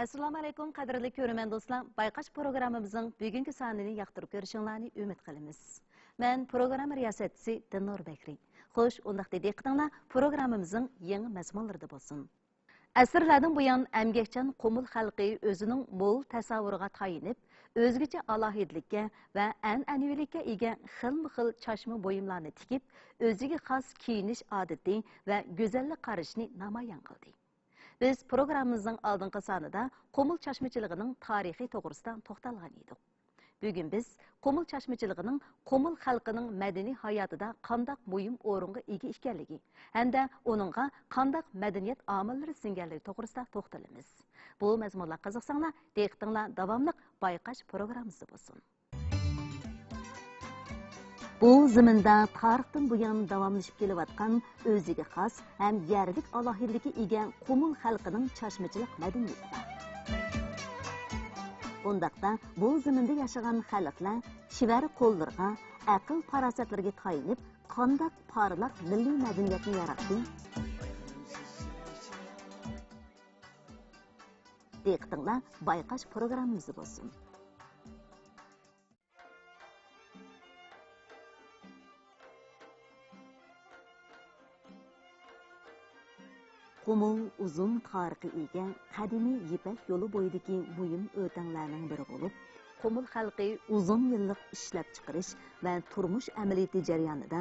Assalamu alaykum qadrli ko'rman do'stlar. Bayqash programmamizning bugungi sonini yoqtirib ko'rishinglarni umid qilamiz. Men programma riyosatchisi Dilnur Bakri. Xo'sh, undaqda diqqatinglar programmamizning yangi mazmunlarida bo'lsin. Asrlardan buyon emgakchan qumul xalqi o'zining mo'l tasavvuriga tayinib, o'zgacha alohidlikka va an'anavilikka ega xilma-xil chashma buyumlarni tikib, o'ziga xos kiyinish odati va go'zallik qarashini namoyon qildi. Biz programmamızın aldığınqı sanıda qumul çaşmıçılığının tarihi toğrusdan toxtalğan edik. Bugün biz qumul çaşmıçılığının qumul xalqının mədəni hayatıda qandaq mühim orunğa ega ekanligi, hamda onunğa qandaq mədəniyyət amilləri singənləri toğrusda toxtalımız. Bu məzmunlar qiziqsanglar, diqqətinglar davamlıq bayqaş programmamızda bo'lsin. Bu zimində tarixdən bu yan davamlaşıb kelayotgan o'ziga xos ham yerlik alohidlikka ega qumul xalqining chashmachilik madaniyati bor. Bundaqda bu ziminda yashagan xalqlar shivari qo'llarga, aql farosatlarga tayinib, qandaq parlaq milliy madaniyatni yaratdi. Diqqatinglar bayqash programmamizda bo'lsin. Qumul uzun tarixi ega qadimiy Yipak yo'li bo'yidagi muhim o'tanlarning biri bo'lib, qumul xalqi uzun yillik ishlab chiqarish va turmush amaliyoti jarayonida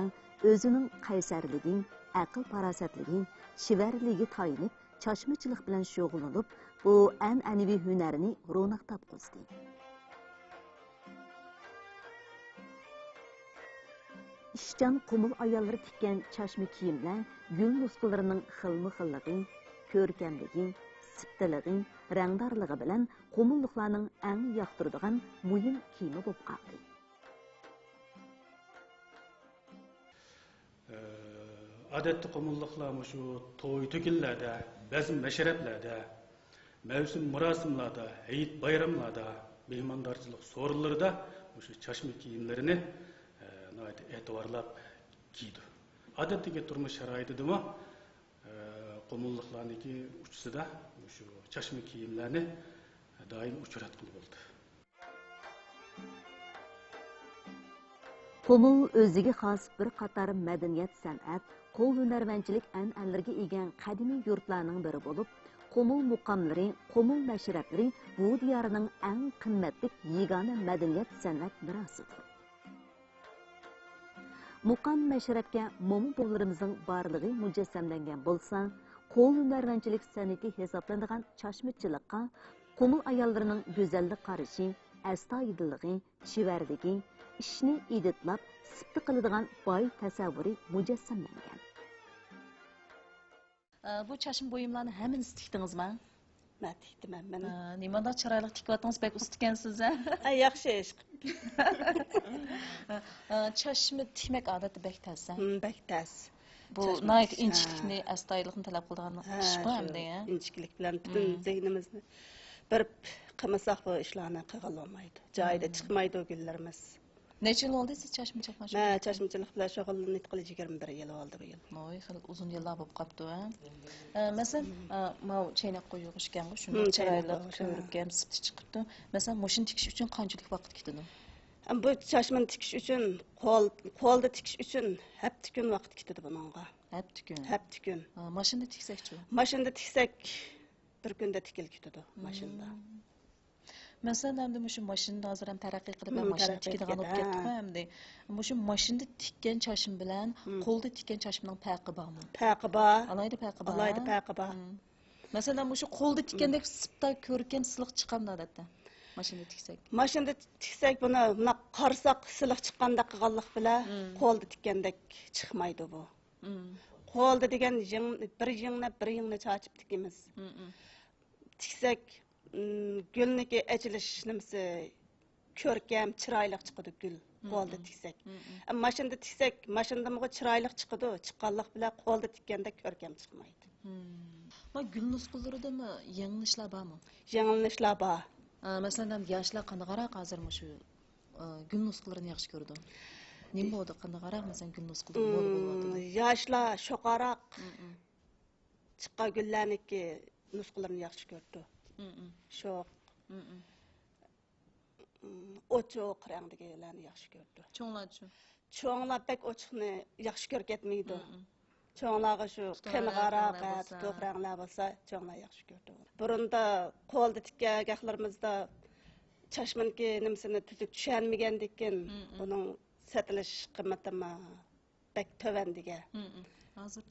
o'zining qaysarligi, aql farosatligi, shivarligi tayinib, chashmachilik bilan shug'ullanib, bu an'anaviy hunarini ro'naq topqizdi. İşcan qumul ayolları tikkan chashma kiyimlar gul muskullarining xilma-xilligi, ko'rkamligi, siptaligi, rangdorligi bilan qumulliklarning eng yoqtiradigan muhim kiyimi bo'lib qoldi. Odatda qumulliklar shu to'y to'kinlarda, bazm masharablarda, mavsum marosimlarda, hayit bayramlarda, mehmondorchilik so'rinlarida shu chashma kiyimlarini e'tiborlab kiydi. Odatdagi turmush sharoitida qumulliklarniki uchsida shu chashma kiyimlarni doim uchratqili bo'ldi. Qumul o'ziga xos bir qator madaniyat, san'at, qo'l hunarmandchilik an'analariga ega qadimiy yurtlarning biri bo'lib, qumul muqomlari, qumul mashrablari bu diyorning eng qimmatli yagona madaniyat, san'at merosidir. Muqam mashrabga mo'min bo'larimizning borligi mujassamlangan bo'lsa, qo'l hunarmandchilik san'ati hisoblanadigan chashmachilikqa qumul ayollarining go'zallik qarashi, astoydilligi, shivarligi, ishni iditlab, sipti qiladigan boy tasavvuri mujassamlangan. Bu chashma buyumlarni hammani tikdingizmi? Men tikdiman. Men nimada chiroyli tikyaptıngiz, bek usta ekansiz a? Yaxshi ish. Chashma tikmak odati bek tasa. Bek tas. Bu nayt inchiklikni, astoydlikni talab qiladigan ish bu hamda. Inchiklik bilan butun zehnimizni bir qilmasak bu ishlarni qilgan olmaydi. Joyida chiqmaydi o günlerimiz. Necha yil oldi siz chashma chaqmoqchi? Men chashmachilik bilan shug'ullanib qilib 21 yil oldi bu yil. Voy, xil uzun yillar bo'lib qopti a. Masalan, mau chaynak qo'yib ishgan bu, shuni chiroyli ko'rkam sipti chiqibdi. Masalan, mashina tikish uchun qanchalik vaqt ketadi? Bu chashmani tikish uchun, qo'lda tikish uchun hafta kun vaqt ketadi buningga. Hafta kun. Hafta kun. Mashinada tiksakchi? Mashinada tiksak bir kunda tikil ketadi mashinada. Masalan, shu mashinada hozir ham taraqqiy qilib mashina tikadigan bo'lib ketdi-ku hamda. Shu mashinada tikkan chashim bilan qo'lda tikkan chashimning farqi bormi? Farqi bor. Alayda farqi bor. Alayda farqi bor. Masalan, shu qo'lda tikkandek sipta ko'rkam siliq chiqqanda odatda. Mashinada tiksak. Mashinada tiksak buni qarsoq siliq chiqqanda qilganlik bilan qo'lda tikkandek chiqmaydi bu. Qo'lda degan bir yingni chachib tikimiz. Tiksak gülniki açılış nimsi körkem, çıraylık çıkıdı gül. Qo'lda tiksak. Mashinada tiksak, mashinada mı çıraylık çıkıdı. Çıqqanlık bilan qo'lda tikkanda körkem chiqmaydi. Gül nusxalarida mı yanlışlar bormi? Yanlışlar bor. Masalan, yoshlar qanaqaroq hozirmi shu gül nusxalarini yaxshi ko'rdi. Nima bo'ldi qanaqaroq masalan gül nusxalari bo'ldi? Yoshlar shoqaroq chiqqan gullarniki nusxalarini yaxshi ko'rdi. Şoq. Oçuq rəngdəkilərini yaxşı gördü. Çoğunlarçı. Çoğunlar pek oçuqni yaxşı görüp getmeydi. Çoğunlarga şu qımqara, tutuq rənglər bolsa, çoğunlar yaxşı gördü. Burunda qolda tikkəgahlarımızda çaşmanki nimsini tüzük düşənmigəndikin, onun satılış qiymətimə pek tövendige.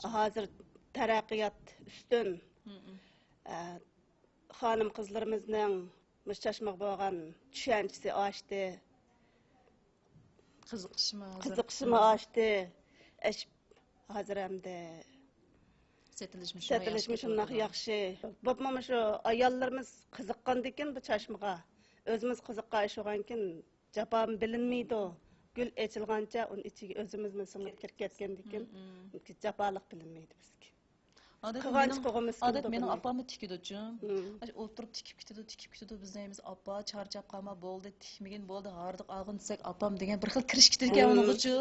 Hazır taraqqiyat üstün. Xanım qızlarımızның müstəşmaq bolğan düşənçisi aşdı. Qiziqishimi aşdı. Hazır hamda satılışmış şunaq yaxşı. Bopmama şu ayollarımız qiziqqandikin bu çaşmağa. Özümüz qiziqqan şoğankin japam bilinmeydi. Gül açılğanca onun içiga özümüzmi singib kirib ketgandikin japalıq bilinmeydi bizga. Adet mening opamni tikidicim. O'tirib tikib ketadi. Biz deymiz, "Appa, charchab qolma, bo'ldi, tikmagin bo'ldi, hardiq ag'in desak, opam" degan bir xil kirish ketadigan unuqchi.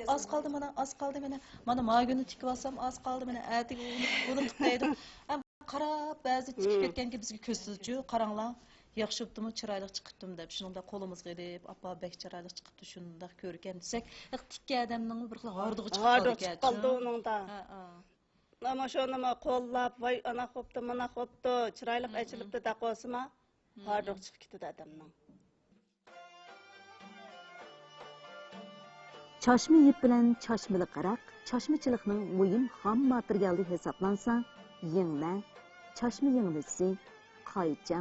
Az qoldi mana. Mana maguni tikib olsam, az qoldi mana atiga uni deydi. Qarab, ba'zi tikib ketganki bizga ko'rsatuvchi, qaranglar. Yaxshi bo'ptimi, chiroyli chiqibdim deb shuningda qo'limizga ilib, "Appa, bek chiroyli chiqibdi, shunda ko'rgan" desak, tikka odamning bir xil hardig'i chiqib qoldi uningda. Ama şonuma qo'llab, "Voy, ana xo'pdi, mana xo'pdi, chiroyli ochilibdi" deb qo'ysama, hardiq chiqib ketadi odamning. Çaşma ip bilan çaşmili qaraq, çaşmachilikning muhim xom materiali hisoblansa, yengma, çaşma yenglisi, qaycha,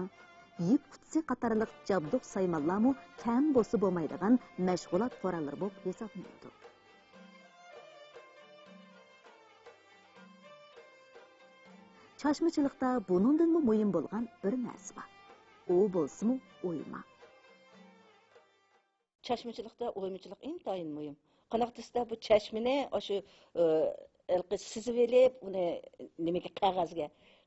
ip qutisi qatorliq jabduq saymonlarmi kam bo'lsa bo'lmaydigan mashg'ulot qurallari bo'lib hisoblanadi. Çaşmachilikda bunundan muhim bo'lgan bir narsa bor. U bo'lsa-mu o'yma. Çeşmeçilikdə oymaçılıq intayin mühim. Qanaqdısda bu çeşmini aşı sizib elib, onu niməki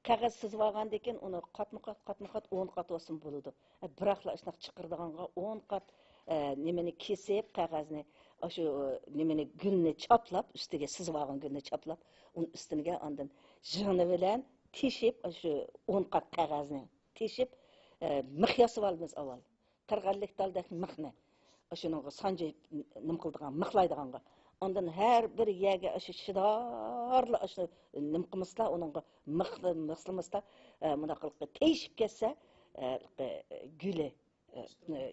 qağaz sizib alğandan onu qatma-qat 10 qat olsun buludu. Biraqla işnaq çıxırdığanğa 10 qat niməni kesib qağazni aşı niməni günni çaplab, üstüge sizib alğan günni çaplab, onun üstünə ondan jığını bilan tişib aşı 10 qat qağazni tişib miqyasıb almız avval. Qırğanlik daldak miqni Aşınığı sancı nim qıldığan, mıqlaydıqanğa. Ondan her bir yege aşı şidarlı aşı nim qımısla, onunğa mıqsılımısla mınaqılıqı teyşip kesse gülü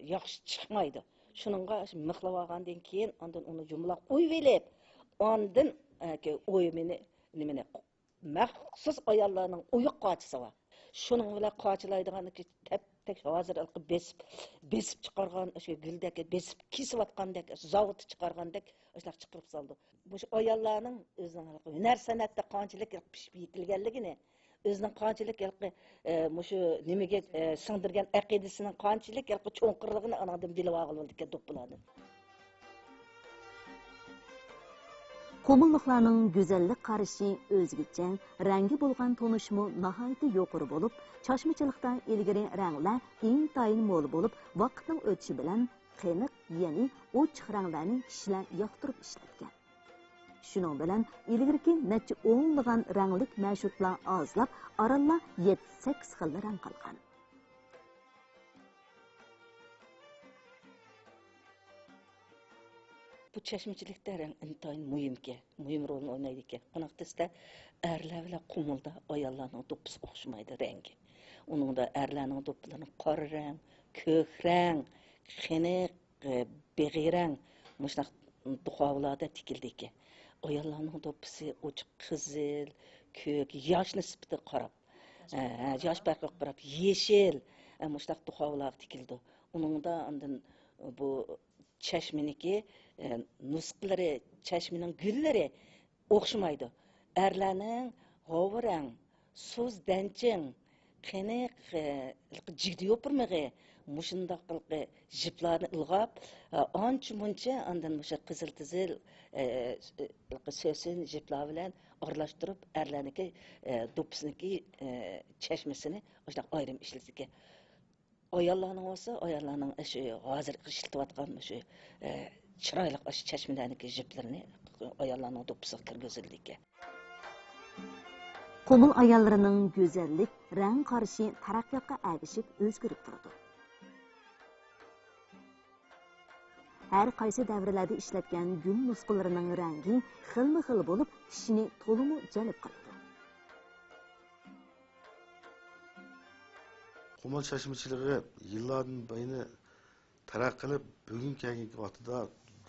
yaxşı çıkmaydı. Şununğa mıqlavağandan keyin ondan onu cümlaq uyvelip, ondan oyumini nimene məxsus ayarlarının uyuq qaçısı var. Şunun bilan qaçılaydıqanı ki tek hazır besip çıkargan, şu güldeki besip kesip atgandek, zavut çıkargandek, aşlar çıkarıp saldı. Bu ayallarının özünün hüner sanatta qançılık pişip yetilgenligini, özünün qançılık şu nimege sındırgan aqidesinin qançılık çoğunqırlığını anadan bilip ağıldı ki doppuladı. Qumulluqlarning go'zallik qarishi o'zgacha, rangi bo'lgan tonishmi nihoyatda yuqori bo'lib, chashmachilikda ilgari ranglar intayin mo'l bo'lib, vaqtning o'tishi bilan qeniq, ya'ni ochiq ranglarni kishilar yoqtirib ishlatgan. Shuning bilan ilgariki necha o'nlagan ranglik mashhurlar ozlab, oralla 7-8 xil rang qilgan. Bu çeşmeçilikdə intayin mühim rolunu oynaydı ki. Qanaqdısda ərlər ilə qumulda ayallarının dopusu oxşumaydı rengi. Onun da ərlərinin dopularının qara rəng, kök rəng, xeniq, beği rəng, müşnaq duxavlarda tikildi ki. Ayallarının dopusu uçuq qızıl, kök, yaş nisbeti qarab, yaş bərqaq qarab, yeşil, müşnaq duxavlar tikildi. Onun da bu çeşminiki nusqları, çeşminin gülleri oxşumaydı. Erlerinin hava rəng, suz dənçin, qeniq, jigdi yopurmağı, muşundaq jiplarını ilğab, ança-munça ondan muşa qızıl-tızıl sösün jiplar bilan aralashtirib, erlerniki dopusuniki çeşmesini ayrım işletiyor. Ayallarning olsa, ayallarning hozir ishlatayotgan shu chiroyli chashmalarniki jiplarini ayallarning do'ppisiga kirgizildi. Qo'mul ayollarining go'zallik, rang qarashi taraqqiyotga ergishib o'zgarib turadi. Har qaysi davrlarda ishlatgan gul nusxalarining rangi xilma-xil bo'lib, kishini to'liq jalb qiladi. Qo'mul chashmachiligi yillardan bayni taraqqiy qilib, bugungi kelgan vaqtida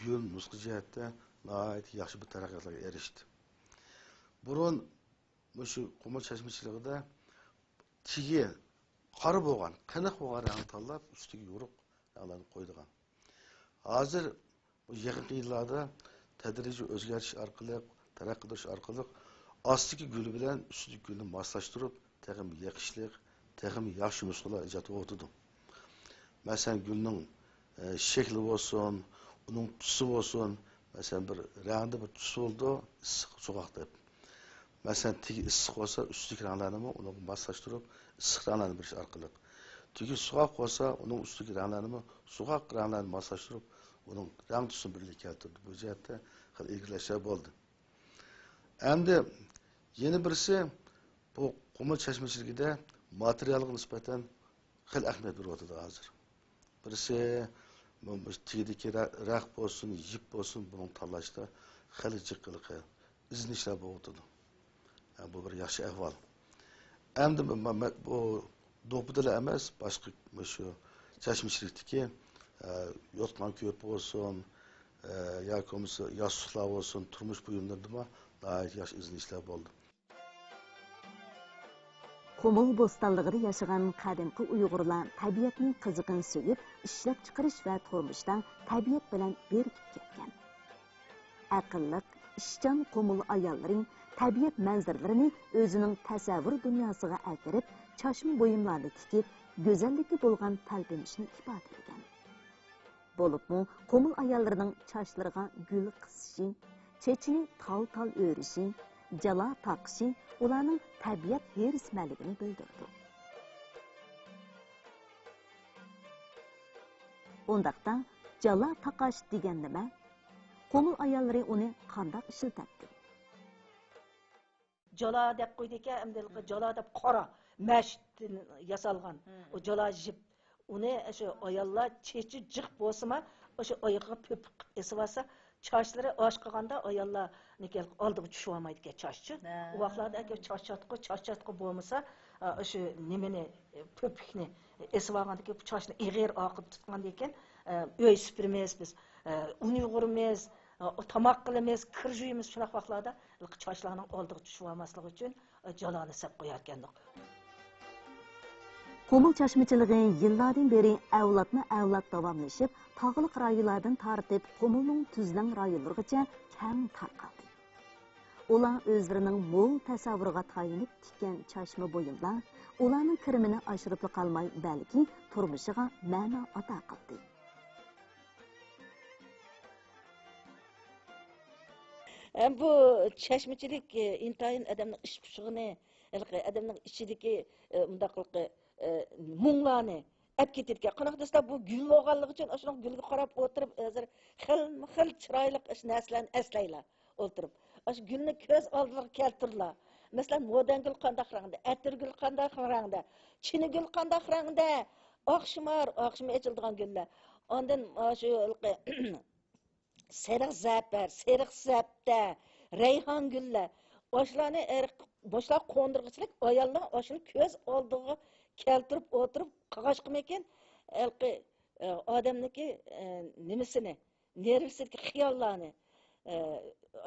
gul nusxa jihatda nihoyat yaxshi bir taraqqiyotlarga erishdi. Burun shu qo'mul chashmachiligida tigi qora bo'lgan, qiniq bo'lgan rang tanlab, ustiga yo'ruq ranglarni qo'ydigan. Hozir bu yaqin yillarda tadrijiy o'zgarish orqali, taraqqiy qilish orqali ostiki guli bilan ustiki gulni moslashtirib, texim yaqishliq, texim yaxshi nusxalar ijod etdi. Masalan, gulning shakli bo'lsin, uning tusi bo'lsin, masalan bir rangda bir tusi bo'ldi, issiq so'qoq deb. Masalan, tigi issiq bo'lsa, ustiki ranglarni uni moslashtirib, issiq ranglarni berish orqali. Tigi so'qoq bo'lsa, uning ustiki ranglarni so'qoq ranglarni moslashtirib, uning rang tusini birlikka keltirdi. Bu jihatda xil ilgirlashlar bo'ldi. Endi yana birisi bu qo'mul chashmachiligida materialga nisbatan xil ahamiyat beryapti hozir. Birisi tigidagi raq bo'lsin, yip bo'lsin, buni tanlashda xil jiqiliqi, izinishlar bo'lyapti. Bu bir yaxshi ahvol. Endi bu do'pidala emas, boshqa shu chashmachilikdagi yotgan ko'p bo'lsin, yoki bo'lmasa yostiqlar bo'lsin, turmush buyumlarida yaxshi izinishlar bo'ldi. Qo'mul bo'stonligida yashagan qadimgi Uyg'urlar tabiatni qiziqin so'yib, ishlab chiqarish va turmushdan tabiat bilan berkib ketgan. Aqlliq, ishchan qo'mul ayollarining tabiat manzaralarini o'zining tasavvur dunyosiga akirib, chashma buyumlarni tikib, go'zallikka bo'lgan talpinishni ifodalagan. Bo'libmi, qo'mul ayollarining chochlariga gul qisishi, chechini tal-tal o'rishi, jala taqishi ularning tabiat herismanligini bildirdi. Undaqda jala taqash degan nima? Qo'mul ayollari uni qanday ishlatdi? Jala deb qo'ydi ekan, endi jala deb qora mashtdan yasalgan. O jala jip uni o'sha ayollar chechi jiq bo'lsa-ma, o'sha oyoqqa pöpük esib olsa, chochlari osh qilganda ayollar nikel oldiga tushib olmaydi ekan chochchi. U vaqtlarda agar chochchatqi bo'lmasa, o'sha nimani pöpükni esib olganda ekan, chochni ig'ir oqib tutganda ekan, uy supurmaymiz biz, un yug'urmaymiz, tomoq qilamiz, kir juyimiz shunaqa vaqtlarda chochlarning oldiga tushib olmasligi uchun jaloni sab qo'yar ekandik. Qo'mul chashmachiligi yillardan beri avlodma-avlod davomlashib, tog'liq rayonlardan tortib, qo'mulning tuzlang rayonlarigacha keng tarqaldi. Ular o'zlarining mo'l tasavvuriga tayinib tikkan chashma buyumlar ularning kirimini oshirib qolmay, balki turmushiga ma'no ato qildi. Bu chashmachilik intayin odamning ish pushig'ini, odamning ichidagi mundaqliqi munglarni olib ketadigan. Qanaqa desa bu gul bo'lganligi uchun o'sha gulga qarab o'tirib, hozir xil chiroyli narsalarni eslaylar o'tirib. O'sha gulni ko'z oldiga keltirlar. Masalan, modan gul qanday rangda, atir gul qanday rangda, chini gul qanday rangda, oqshimar echildigan gullar. Ondan shu seriq zapar, seriq zapta, rayhon gullar. O'shalarni boshlar qo'ndirg'ichlik ayollar o'shani ko'z oldiga keltirib o'tirib qog'oz ekan, odamniki nimasini, nervisidagi xiyollarni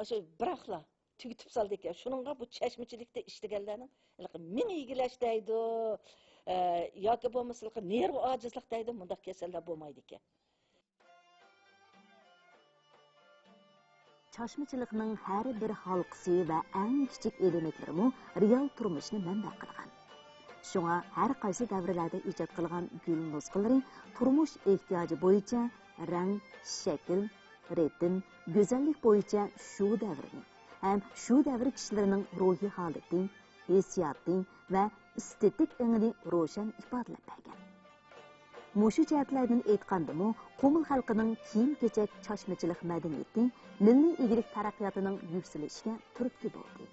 o'sha biraqla tugitib soldi ekan. Shuningga bu chashmachilikda ishlaganlarning ming egilash deydi, yoki bo'lmasa nerv ojizlik deydi, bunday kasallar bo'lmaydi ekan. Chashmachilikning har bir halqasi va eng kichik elementlari real turmushni manba qilgan. Shunga har qaysi davrlarda ijod qilgan gul nusxalari turmush ehtiyoji bo'yicha rang, shakl, ritm, go'zallik bo'yicha shu davrning ham shu davr kishilarining ruhiy holati, hissiyoti va estetik o'ngini ro'shan ifodalab bergan. Mushu jihatlardan aytgandimi, qo'mul xalqining kiyim-kechak chashmachilik madaniyati milliy egilik taraqqiyotining yukselishiga turtki bo'ldi.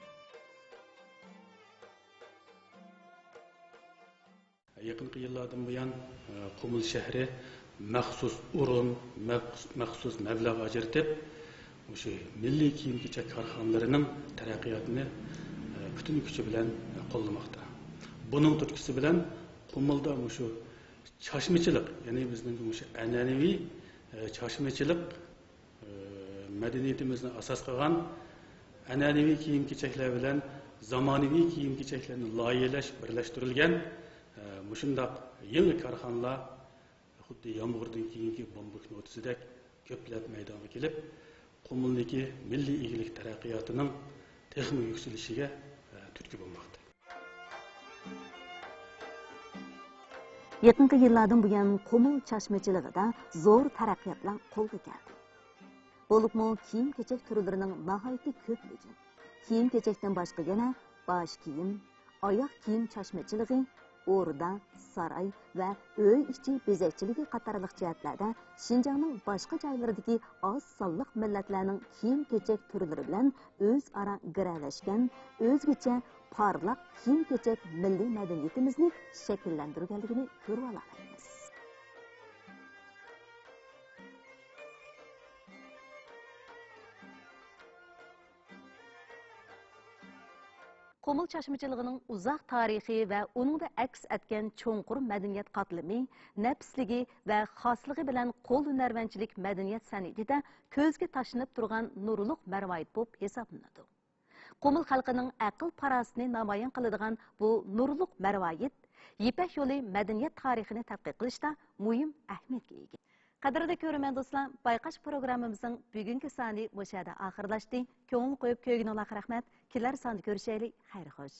yaqinqi yillardan buyon Qumul shahri maxsus o'rin, maxsus mablag' ajratib, o'sha milliy kiyim-kechak korxonalarining taraqqiyotini butun kuchi bilan qo'llamoqda. Buning turtkusi bilan Qumulda o'sha chashmachilik, ya'ni bizning o'sha an'anaviy chashmachilik madaniyatimizni asos qilgan an'anaviy kiyim-kechaklar bilan zamonaviy kiyim-kechaklarni loyihalash birlashtirilgan mushundoq yangi korxonalar xuddi yomg'irdan keyingi bombuk notisidek ko'plab maydonga kelib, Qumulniki milliy egilik taraqqiyotining texnik yuksalishiga turtki bo'lmoqda. Yaqinqi yillardan buyon Qumul chashmachiligida zo'r taraqqiyotlar qo'lga keldi. Bo'libmi kiyim-kechak turlarining nihoyatda ko'pligi. Kiyim-kechakdan boshqa yana bosh kiyim, oyoq kiyim chashmachiligi, o'rda, saroy va uy ichi bezakchiligi qatorliq jihatlarda Shinjongning boshqa joylaridagi oz sonliq millatlarning kiyim-kechak turlari bilan o'zaro giralashgan, o'zgacha parlaq kiyim-kechak milliy madaniyatimizni shakllantirganligini ko'rib olamiz. Qumul chashmachiliginin uzoq tarixi va uningda aks etgan cho'nqur madaniyat qatlami, nafsligi va xosligi bilan qo'l hunarvanchilik madaniyat san'atida ko'zga tashlanib turgan nurliq marvoyit bo'lib hisoblanadi. Qumul xalqining aql parasini namoyon qiladigan bu nurliq marvoyit Yipak yo'li madaniyat tarixini tadqiq qilishda muhim ahamiyatga ega. Qadrli ko'ruvchi do'stlar, bayqash programmamizning bugungi soni mushada oxirlashdi. Ko'ngil qo'yib ko'rganingiz rahmat. Kelar sonda ko'rishaylik. Xayr xo'sh.